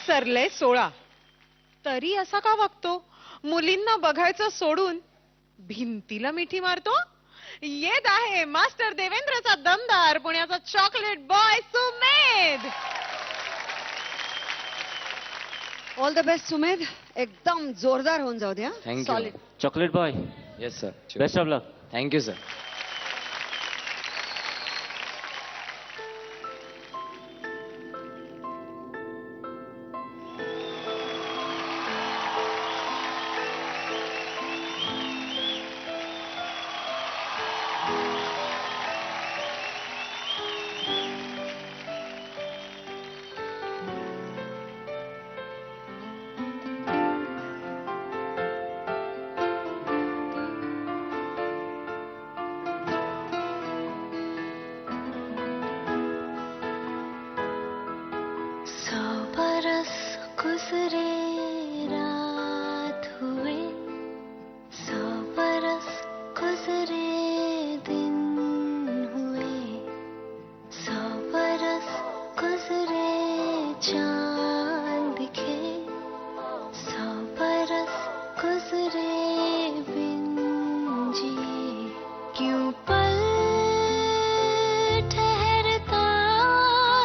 सरले 16 तरी असा का वागतो? मुलींना बघायचं सोडून भिंतीला मिठी मारतो. येत आहे मास्टर देवेंद्रचा दमदार पुण्याचा chocolate boy Sumedh. All the best Sumedh. एकदम जोरदार होऊन जाऊ द्या. Thank you. Solid. Chocolate boy, yes sir. Best of luck. Thank you sir. गुजरे रात हुए, 100 बरस गुजरे दिन हुए, 100 बरस गुजरे चांद दिखे, 100 बरस गुजरे बिन जिए. क्यों पल ठहरता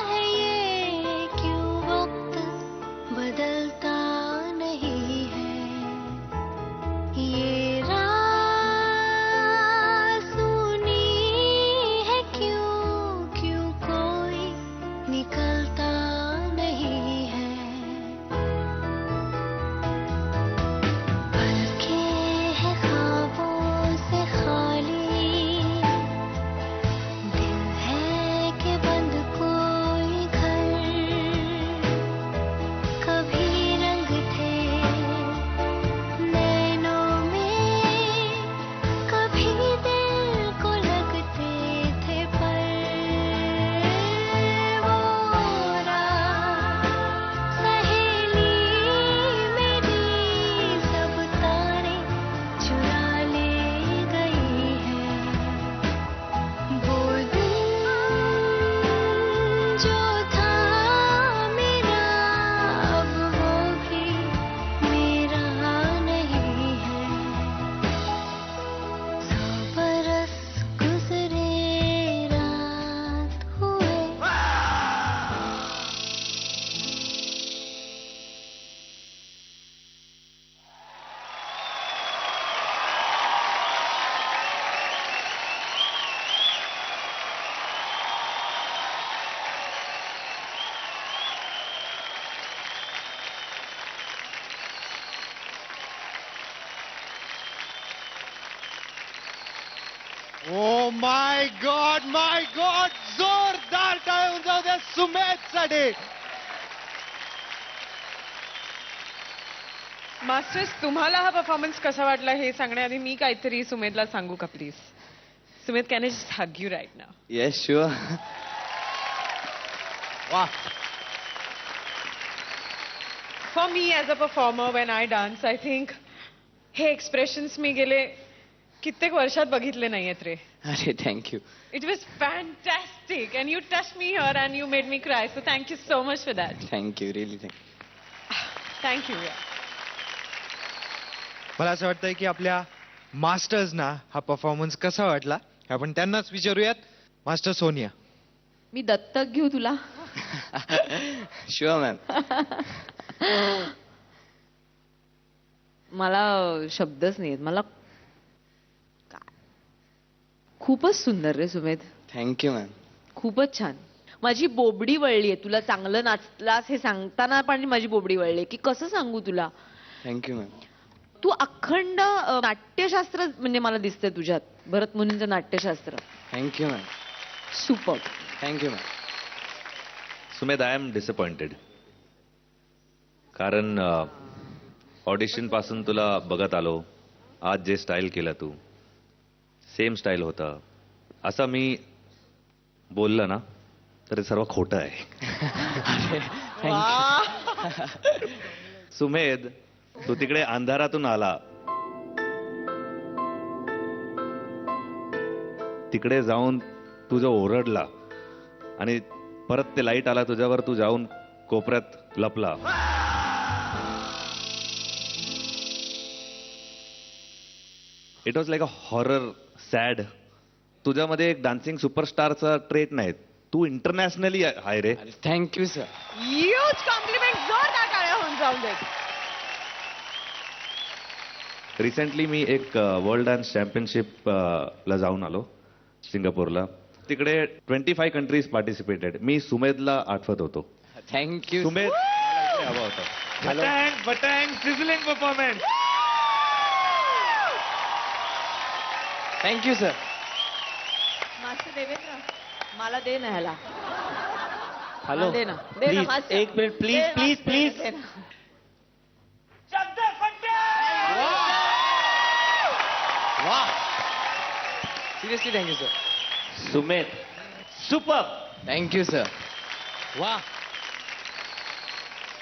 है ये, क्यों वक्त बदलता नहीं है. ये रात सुनी है क्यों, क्यों कोई निकलता नहीं है. पलकें हैं ख्वाबों से खाली, दिल है कि बंद कोई घर. कभी रंग थे नैनों में, कभी दिल को लगते थे पर. वो रात सहेली मेरी सब तारे चुरा ले गई है. वो दिन जो था मेरा, अब वो भी मेरा नहीं है. 100 बरस गुजरे रात हुए. Oh my God, my God. जोरदार टाळ्या होऊन जाऊ द्या सुमेधसाठी. मास्टर्स, तुम्हाला हा परफॉर्मन्स कसा वाटला हे सांगण्याआधी मी काहीतरी सुमेधला सांगू का please? Sumedh, can I just hug you right now? Yes sure. वा. For me as a performer, when I dance, I think हे expressions मी गेले कित्येक वर्षात बघितले नाहीयेत रे. अरे thank you. It was fantastic and you touched me here and you made me cry. So thank you so much for that. Thank you, really thank you. Thank you. मला असं वाटतंय की आपल्या मास्टर्सना हा परफॉर्मन्स कसा वाटला आपण त्यांनाच विचारूयात. मास्टर सोनिया. मी दत्तक घेऊ तुला? Sure ma'am. मला शब्दच नाहीत. मला खूपच सुंदर रे सुमेध. Thank you ma'am. खूपच छान. माझी बोबडी वळली आहे. तुला चांगलं नाचलास हे सांगताना पण माझी बोबडी वळली की कसं सांगू तुला. Thank you ma'am. तू अखंड नाट्यशास्त्र म्हणजे मला दिसतंय तुझ्यात. भरत मुनींचं नाट्यशास्त्र. Thank you ma'am. Super. Thank you ma'am. Sumedh, I am disappointed. कारण ऑडिशन पासून तुला बघत आलो. आज जे स्टाईल केलं तू, सेम स्टाईल होतं. असं मी बोललं ना तर हे सर्व खोटं आहे. सुमेध, तू तिकडे अंधारातून आला, तिकडे जाऊन तू जो ओरडला आणि परत ते लाईट आला तुझ्यावर, तू जाऊन कोपऱ्यात लपला. It was like a horror sad. तुझ्यामध्ये एक डान्सिंग सुपरस्टारचा ट्रेट नाही, तू इंटरनॅशनली आहे रे. Thank you sir. ह्यूज कॉम्प्लिमेंट, जोरदार टाळ्या होऊन जाऊन देत. रिसेंटली मी एक वर्ल्ड डान्स चॅम्पियनशिप ला जाऊन आलो सिंगापूरला. तिकडे 25 कंट्रीज पार्टिसिपेटेड. मी सुमेधला आठवत होतो. थँक्यू. सुमेध हवा होता. बटँग बटँग sizzling performance. Thank you sir. Master Devendra मला दे ना ह्याला. हॅलो हा, दे ना. दे ना, प्लीज मास्टर. एक मिनिट दे, प्लीज प्लीज मास्टर, प्लीज. दे ना. वा seriously thank you sir. Sumedh super. Thank you sir. वा.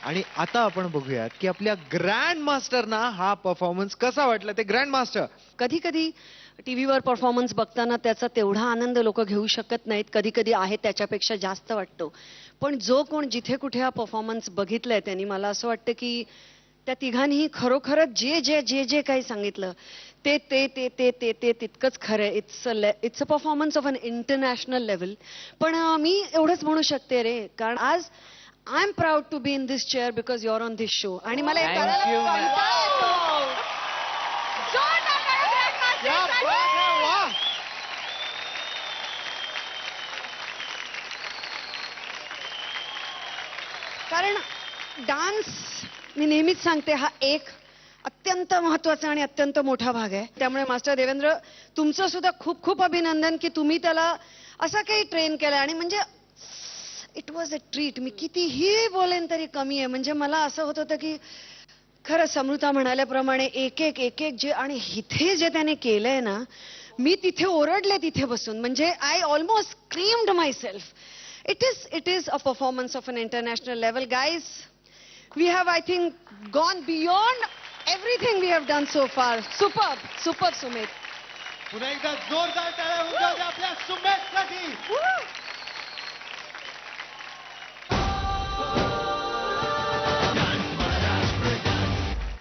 आणि आता आपण बघूयात की आपल्या ग्रँड मास्टरना हा परफॉर्मन्स कसा वाटला. ते ग्रँड मास्टर. कधी कधी टीव्हीवर परफॉर्मन्स बघताना त्याचा तेवढा आनंद लोक घेऊ शकत नाहीत. कधी कधी आहे त्याच्यापेक्षा जास्त वाटतो. पण जो कोण जिथे कुठे हा परफॉर्मन्स बघितलाय त्यांनी, मला असं वाटतं की त्या तिघांनीही खरोखरच जे जे जे जे काही सांगितलं ते ते ते ते ते ते तितकंच खरं आहे. It's a performance of an international level. पण मी एवढंच म्हणू शकते रे, कारण आज I am proud to be in this chair because your on this show. आणि मला हे Thank करायला you, ma'am. कंटाळा येतो. जोरदार टाळ्या Grandmaster क्या साठी. बात है, वाह. कारण डान्स मी नेहमीच सांगते हा एक अत्यंत महत्वाचा आणि अत्यंत मोठा भाग आहे. त्यामुळे मास्टर देवेंद्र तुमचं सुद्धा खूप खूप अभिनंदन की तुम्ही त्याला असा काही ट्रेन केलाय. आणि म्हणजे इट वॉज अ ट्रीट. मी कितीही बोलेन तरी कमी आहे. म्हणजे मला असं होत होतं की खरं समृता म्हणाल्याप्रमाणे एक एक एक एक जे, आणि इथे जे त्याने केलंय ना, मी तिथे ओरडले तिथे बसून. म्हणजे I almost screamed my self. It is a performance of an international level. Guys, we have, I think, gone beyond everything we have done so far. Superb, Sumit. पुन्हा एकदा जोरदार टाळ्या होऊन जाऊ द्या आपल्या सुमेधसाठी.